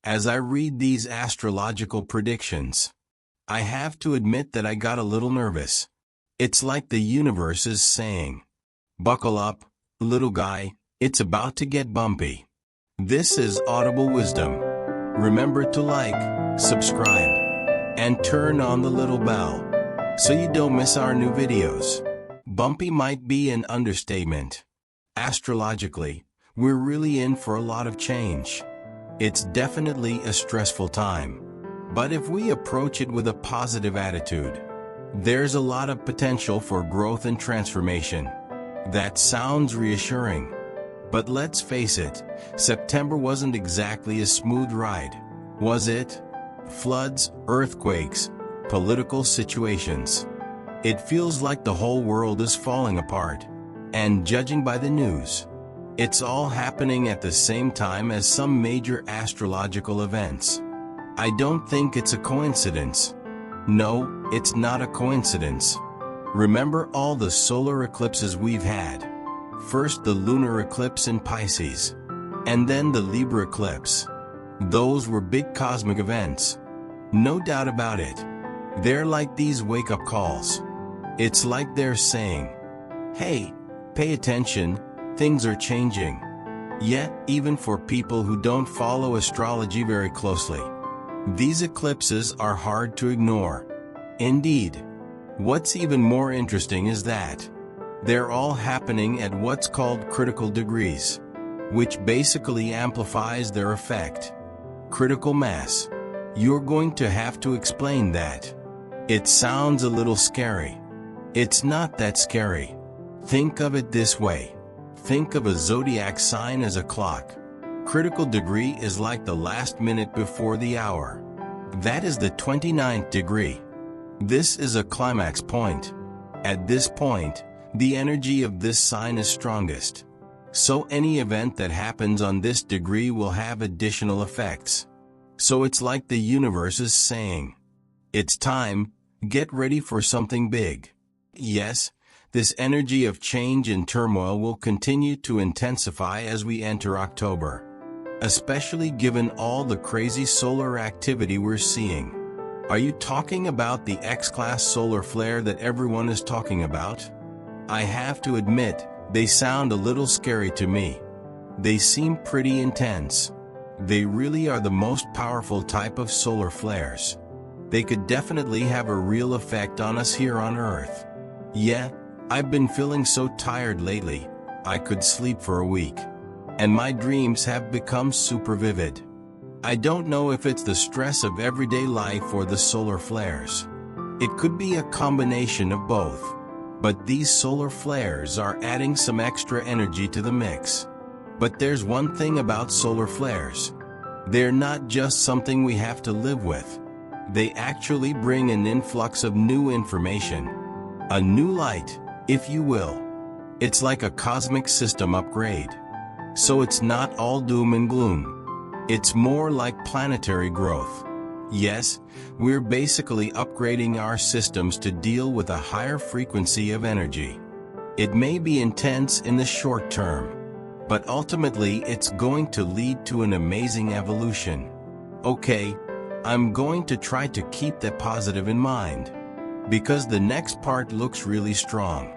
As I read these astrological predictions, I have to admit that I got a little nervous. It's like the universe is saying, "Buckle up, little guy, it's about to get bumpy." This is Audible Wisdom. Remember to like, subscribe, and turn on the little bell so you don't miss our new videos. Bumpy might be an understatement. Astrologically, we're really in for a lot of change. It's definitely a stressful time. But if we approach it with a positive attitude, there's a lot of potential for growth and transformation. That sounds reassuring. But let's face it, September wasn't exactly a smooth ride, was it? Floods, earthquakes, political situations. It feels like the whole world is falling apart. And judging by the news, it's all happening at the same time as some major astrological events. I don't think it's a coincidence. No, it's not a coincidence. Remember all the solar eclipses we've had. First the lunar eclipse in Pisces, and then the Libra eclipse. Those were big cosmic events. No doubt about it. They're like these wake-up calls. It's like they're saying, "Hey, pay attention, things are changing." Yet, even for people who don't follow astrology very closely, these eclipses are hard to ignore. Indeed. What's even more interesting is that they're all happening at what's called critical degrees, which basically amplifies their effect. Critical mass. You're going to have to explain that. It sounds a little scary. It's not that scary. Think of it this way. Think of a zodiac sign as a clock. Critical degree is like the last minute before the hour. That is the 29th degree. This is a climax point. At this point, the energy of this sign is strongest. So any event that happens on this degree will have additional effects. So it's like the universe is saying, "It's time, get ready for something big." Yes, this energy of change and turmoil will continue to intensify as we enter October, especially given all the crazy solar activity we're seeing. Are you talking about the X-class solar flare that everyone is talking about? I have to admit, they sound a little scary to me. They seem pretty intense. They really are the most powerful type of solar flares. They could definitely have a real effect on us here on Earth. Yeah, I've been feeling so tired lately, I could sleep for a week. And my dreams have become super vivid. I don't know if it's the stress of everyday life or the solar flares. It could be a combination of both. But these solar flares are adding some extra energy to the mix. But there's one thing about solar flares. They're not just something we have to live with. They actually bring an influx of new information. A new light, if you will. It's like a cosmic system upgrade. So it's not all doom and gloom. It's more like planetary growth. Yes, we're basically upgrading our systems to deal with a higher frequency of energy. It may be intense in the short term, but ultimately it's going to lead to an amazing evolution. Okay, I'm going to try to keep that positive in mind, because the next part looks really strong.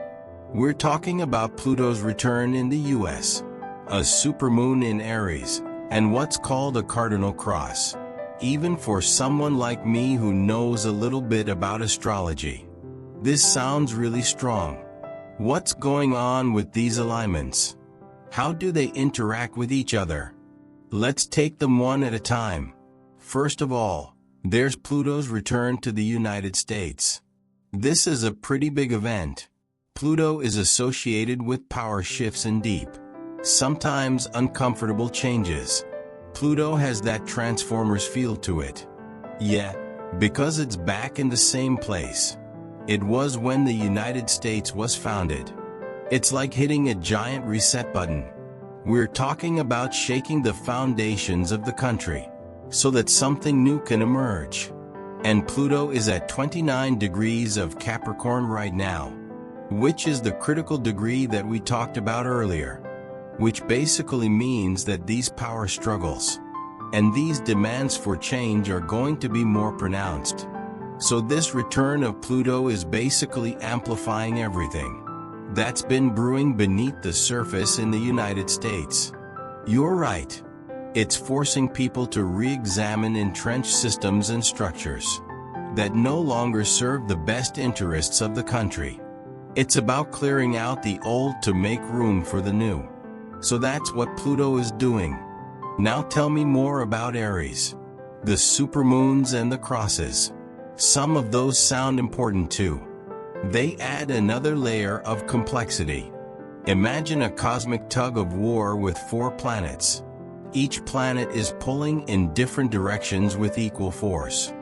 We're talking about Pluto's return in the US, a supermoon in Aries, and what's called a cardinal cross. Even for someone like me who knows a little bit about astrology, this sounds really strong. What's going on with these alignments? How do they interact with each other? Let's take them one at a time. First of all, there's Pluto's return to the United States. This is a pretty big event. Pluto is associated with power shifts and deep, sometimes uncomfortable changes. Pluto has that Transformers feel to it. Yeah, because it's back in the same place it was when the United States was founded. It's like hitting a giant reset button. We're talking about shaking the foundations of the country so that something new can emerge. And Pluto is at 29 degrees of Capricorn right now, which is the critical degree that we talked about earlier, which basically means that these power struggles, and these demands for change are going to be more pronounced. So this return of Pluto is basically amplifying everything that's been brewing beneath the surface in the United States. You're right. It's forcing people to re-examine entrenched systems and structures that no longer serve the best interests of the country. It's about clearing out the old to make room for the new. So that's what Pluto is doing. Now tell me more about Aries. The supermoons and the crosses. Some of those sound important too. They add another layer of complexity. Imagine a cosmic tug of war with 4 planets. Each planet is pulling in different directions with equal force.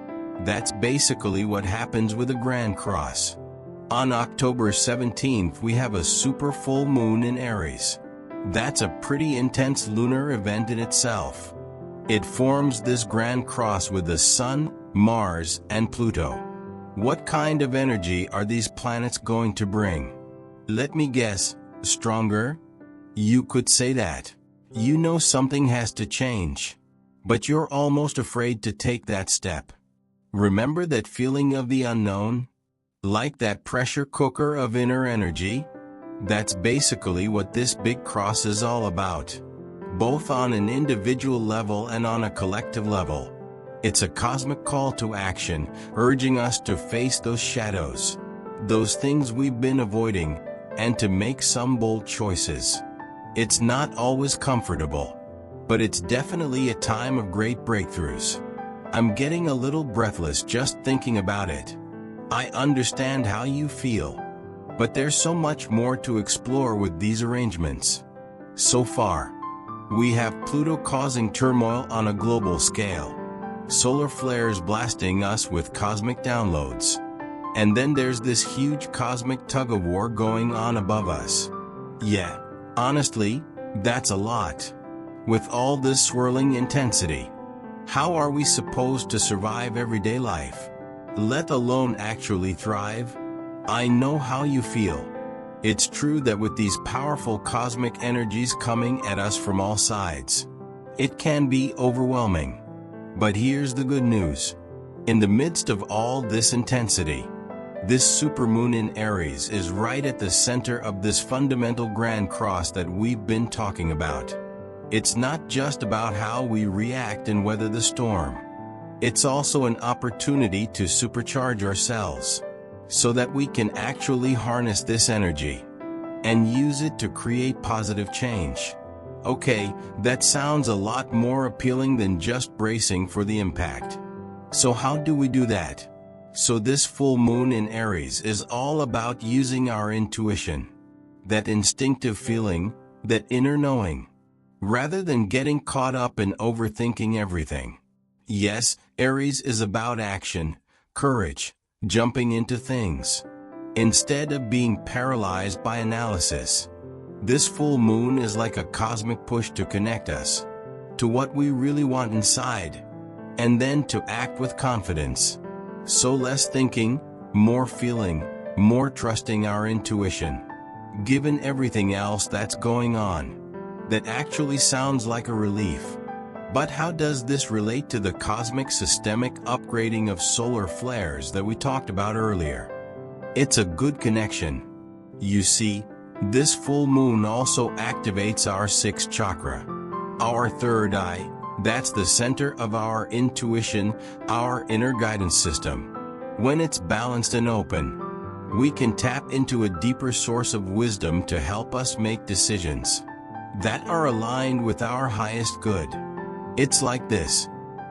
That's basically what happens with a grand cross. On October 17th, we have a super full moon in Aries. That's a pretty intense lunar event in itself. It forms this grand cross with the Sun, Mars, and Pluto. What kind of energy are these planets going to bring? Let me guess, stronger? You could say that. You know something has to change. But you're almost afraid to take that step. Remember that feeling of the unknown? Like that pressure cooker of inner energy? That's basically what this big cross is all about. Both on an individual level and on a collective level. It's a cosmic call to action, urging us to face those shadows, those things we've been avoiding, and to make some bold choices. It's not always comfortable, but it's definitely a time of great breakthroughs. I'm getting a little breathless just thinking about it. I understand how you feel, but there's so much more to explore with these arrangements. So far, we have Pluto causing turmoil on a global scale, solar flares blasting us with cosmic downloads, and then there's this huge cosmic tug-of-war going on above us. Yeah, honestly, that's a lot. With all this swirling intensity, how are we supposed to survive everyday life, let alone actually thrive? I know how you feel. It's true that with these powerful cosmic energies coming at us from all sides, it can be overwhelming. But here's the good news. In the midst of all this intensity, this supermoon in Aries is right at the center of this fundamental grand cross that we've been talking about. It's not just about how we react and weather the storm. It's also an opportunity to supercharge ourselves, so that we can actually harness this energy and use it to create positive change. Okay, that sounds a lot more appealing than just bracing for the impact. So how do we do that? So this full moon in Aries is all about using our intuition, that instinctive feeling, that inner knowing, rather than getting caught up in overthinking everything. Yes, Aries is about action, courage, jumping into things, instead of being paralyzed by analysis. This full moon is like a cosmic push to connect us to what we really want inside, and then to act with confidence. So less thinking, more feeling, more trusting our intuition. Given everything else that's going on, that actually sounds like a relief. But how does this relate to the cosmic systemic upgrading of solar flares that we talked about earlier? It's a good connection. You see, this full moon also activates our 6th chakra, our third eye. That's the center of our intuition, our inner guidance system. When it's balanced and open, we can tap into a deeper source of wisdom to help us make decisions that are aligned with our highest good. It's like this.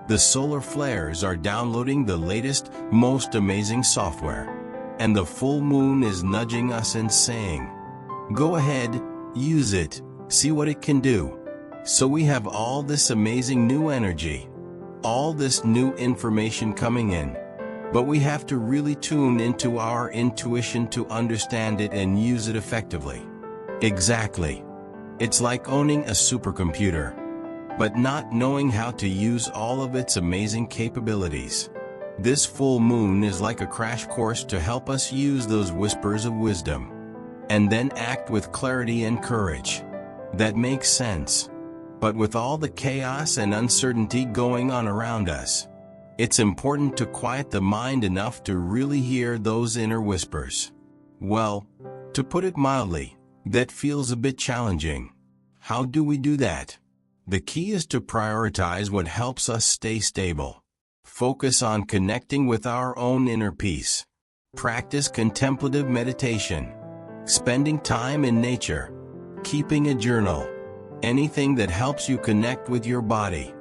The solar flares are downloading the latest, most amazing software, and the full moon is nudging us and saying, go ahead, use it, see what it can do. So we have all this amazing new energy, all this new information coming in, but we have to really tune into our intuition to understand it and use it effectively. Exactly. It's like owning a supercomputer, but not knowing how to use all of its amazing capabilities. This full moon is like a crash course to help us use those whispers of wisdom, and then act with clarity and courage. That makes sense. But with all the chaos and uncertainty going on around us, it's important to quiet the mind enough to really hear those inner whispers. Well, to put it mildly, that feels a bit challenging. How do we do that? The key is to prioritize what helps us stay stable. Focus on connecting with our own inner peace. Practice contemplative meditation. Spending time in nature. Keeping a journal. Anything that helps you connect with your body.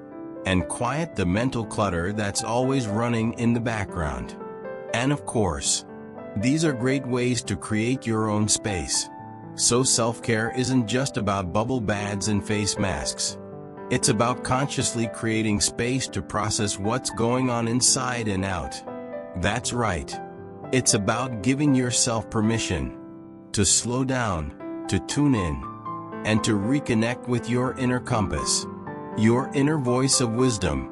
And quiet the mental clutter that's always running in the background. And of course, these are great ways to create your own space. So self-care isn't just about bubble baths and face masks. It's about consciously creating space to process what's going on inside and out. That's right. It's about giving yourself permission to slow down, to tune in, and to reconnect with your inner compass, your inner voice of wisdom.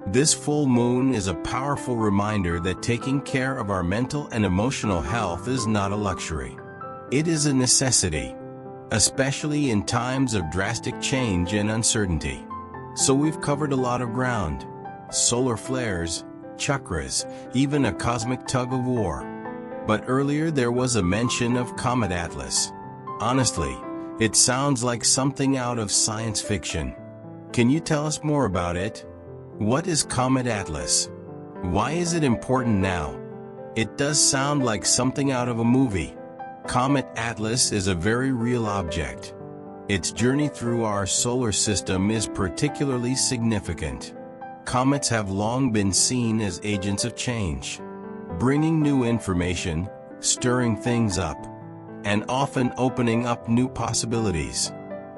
This full moon is a powerful reminder that taking care of our mental and emotional health is not a luxury. It is a necessity, especially in times of drastic change and uncertainty. So we've covered a lot of ground: solar flares, chakras, even a cosmic tug of war. But earlier there was a mention of Comet Atlas. Honestly, it sounds like something out of science fiction. Can you tell us more about it? What is Comet Atlas? Why is it important now? It does sound like something out of a movie. Comet Atlas is a very real object. Its journey through our solar system is particularly significant. Comets have long been seen as agents of change, bringing new information, stirring things up, and often opening up new possibilities.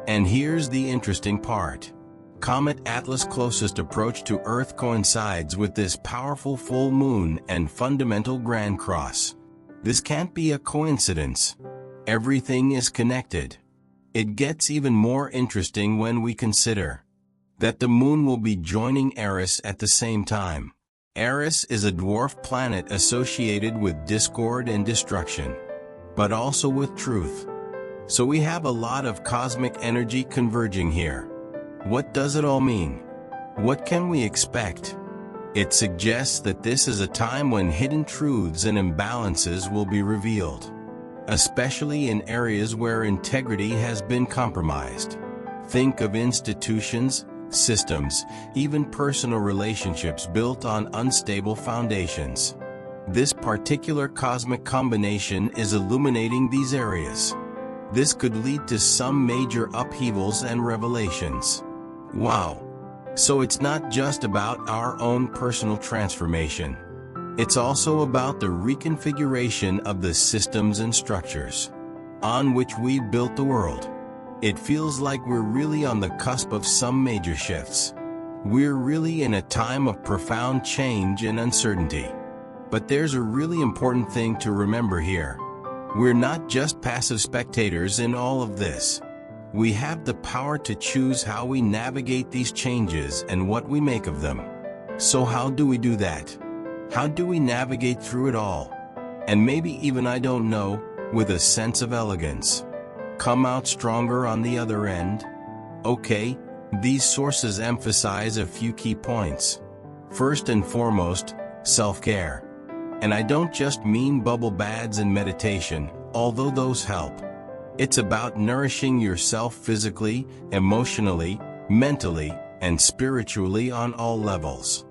And here's the interesting part. Comet Atlas' closest approach to Earth coincides with this powerful full moon and fundamental grand cross. This can't be a coincidence. Everything is connected. It gets even more interesting when we consider that the moon will be joining Eris at the same time. Eris is a dwarf planet associated with discord and destruction, but also with truth. So we have a lot of cosmic energy converging here. What does it all mean? What can we expect? It suggests that this is a time when hidden truths and imbalances will be revealed, especially in areas where integrity has been compromised. Think of institutions, systems, even personal relationships built on unstable foundations. This particular cosmic combination is illuminating these areas. This could lead to some major upheavals and revelations. Wow! So it's not just about our own personal transformation. It's also about the reconfiguration of the systems and structures on which we built the world. It feels like we're really on the cusp of some major shifts. We're really in a time of profound change and uncertainty. But there's a really important thing to remember here. We're not just passive spectators in all of this. We have the power to choose how we navigate these changes and what we make of them. So how do we do that? How do we navigate through it all? And maybe even, I don't know, with a sense of elegance. Come out stronger on the other end? Okay, these sources emphasize a few key points. First and foremost, self-care. And I don't just mean bubble baths and meditation, although those help. It's about nourishing yourself physically, emotionally, mentally, and spiritually on all levels.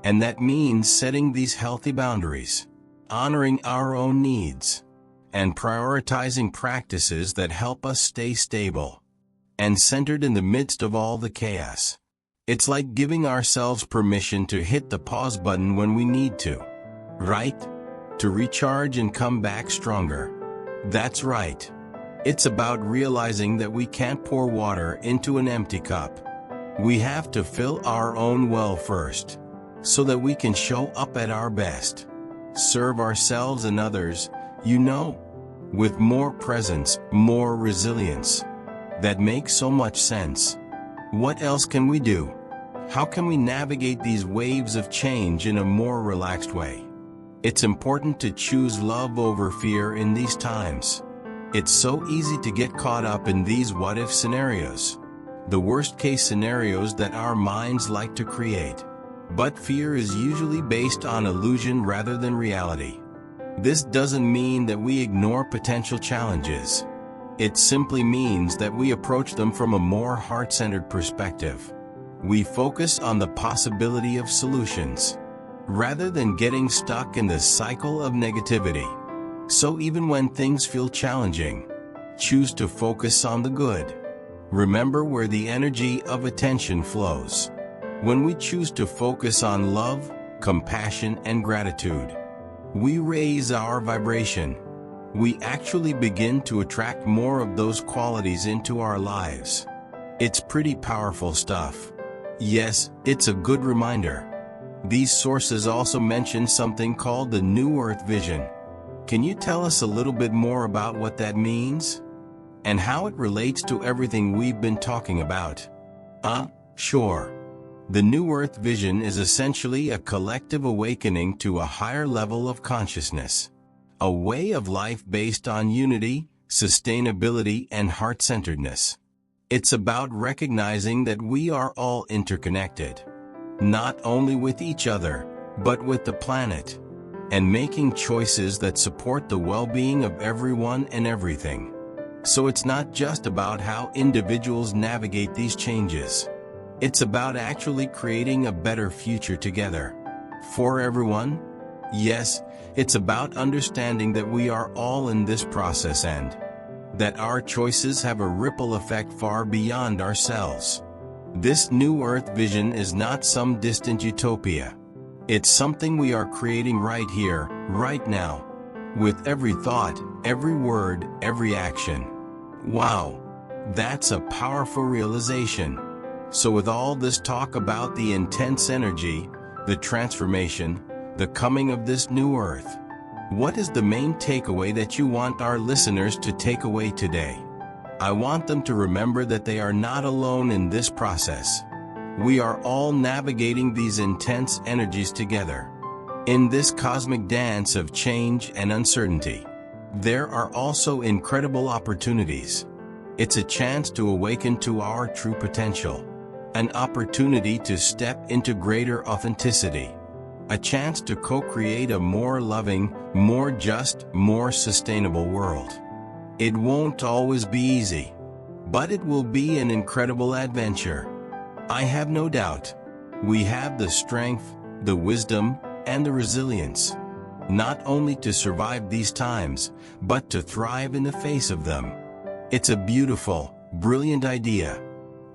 And that means setting these healthy boundaries, honoring our own needs, and prioritizing practices that help us stay stable and centered in the midst of all the chaos. It's like giving ourselves permission to hit the pause button when we need to, right? To recharge and come back stronger. That's right. It's about realizing that we can't pour water into an empty cup. We have to fill our own well first, so that we can show up at our best, serve ourselves and others, with more presence, more resilience. That makes so much sense. What else can we do? How can we navigate these waves of change in a more relaxed way? It's important to choose love over fear in these times. It's so easy to get caught up in these what-if scenarios. the worst-case scenarios that our minds like to create. But fear is usually based on illusion rather than reality. This doesn't mean that we ignore potential challenges. It simply means that we approach them from a more heart-centered perspective. We focus on the possibility of solutions, rather than getting stuck in the cycle of negativity. So even when things feel challenging, choose to focus on the good. Remember where the energy of attention flows. When we choose to focus on love, compassion, and gratitude, we raise our vibration. We actually begin to attract more of those qualities into our lives. It's pretty powerful stuff. Yes, it's a good reminder. These sources also mention something called the New Earth Vision. Can you tell us a little bit more about what that means? And how it relates to everything we've been talking about? Sure. The New Earth Vision is essentially a collective awakening to a higher level of consciousness. A way of life based on unity, sustainability, and heart-centeredness. It's about recognizing that we are all interconnected, not only with each other, but with the planet, and making choices that support the well-being of everyone and everything. So it's not just about how individuals navigate these changes. It's about actually creating a better future together. For everyone? Yes, it's about understanding that we are all in this process and that our choices have a ripple effect far beyond ourselves. This New Earth Vision is not some distant utopia. It's something we are creating right here, right now, with every thought, every word, every action. Wow, that's a powerful realization. So with all this talk about the intense energy, the transformation, the coming of this new earth, what is the main takeaway that you want our listeners to take away today? I want them to remember that they are not alone in this process. We are all navigating these intense energies together. In this cosmic dance of change and uncertainty, there are also incredible opportunities. It's a chance to awaken to our true potential, an opportunity to step into greater authenticity, a chance to co-create a more loving, more just, more sustainable world. It won't always be easy, but it will be an incredible adventure. I have no doubt. We have the strength, the wisdom, and the resilience, not only to survive these times, but to thrive in the face of them. It's a beautiful, brilliant idea.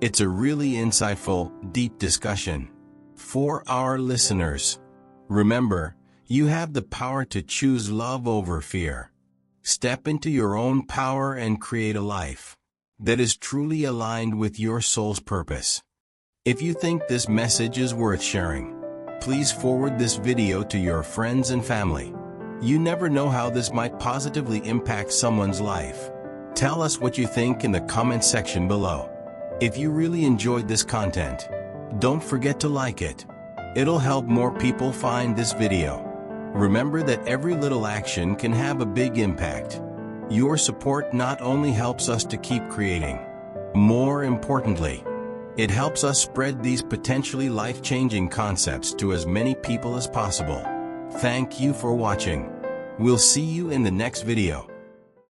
It's a really insightful, deep discussion. For our listeners, remember, you have the power to choose love over fear. Step into your own power and create a life that is truly aligned with your soul's purpose. If you think this message is worth sharing, please forward this video to your friends and family. You never know how this might positively impact someone's life. Tell us what you think in the comment section below. If you really enjoyed this content, don't forget to like it. It'll help more people find this video. Remember that every little action can have a big impact. Your support not only helps us to keep creating, more importantly, it helps us spread these potentially life-changing concepts to as many people as possible. Thank you for watching. We'll see you in the next video.